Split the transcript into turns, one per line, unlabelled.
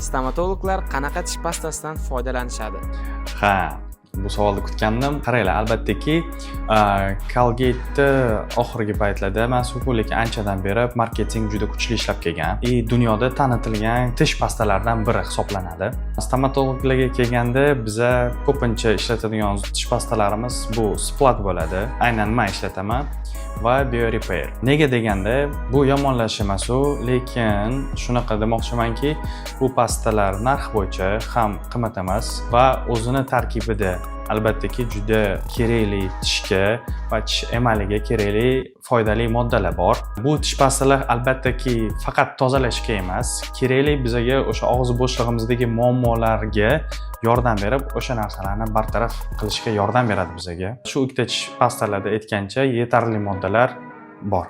Stomatologlar qanaqa tish pastasidan foydalanishadi?
Ha, bu savolni kutgandim. Qaranglar, albattaki, Colgate oxirgi paytlarda mansub, lekin anchadan beri marketing juda kuchli ishlab kelgan. Dunyoda tanitilgan tish pastalaridan biri hisoblanadi. Stomatologlarga kelganda biza ko'pincha ishlatadigan tish pastalarimiz bu Splat bo'ladi. Aynan men ishlataman va BioRepair. Nega deganda, bu yomonlash emas u, lekin shunaqa demoqchimanki, bu pastalar narx bo'yicha ham qimmat emas va o'zini tarkibida albattaki juda kerakli tishga va tish emaliga kerakli foydali moddalar bor. Bu tish pastalar albattaki faqat tozalashga emas, kerakli bizaga o'sha og'iz bo'shlig'imizdagi muammolarga yordam berib, o'sha narsalarni bartaraf qilishga yordam beradi bizaga. Shu ikkita tish pastalarda aytgancha yetarli moddalar bor.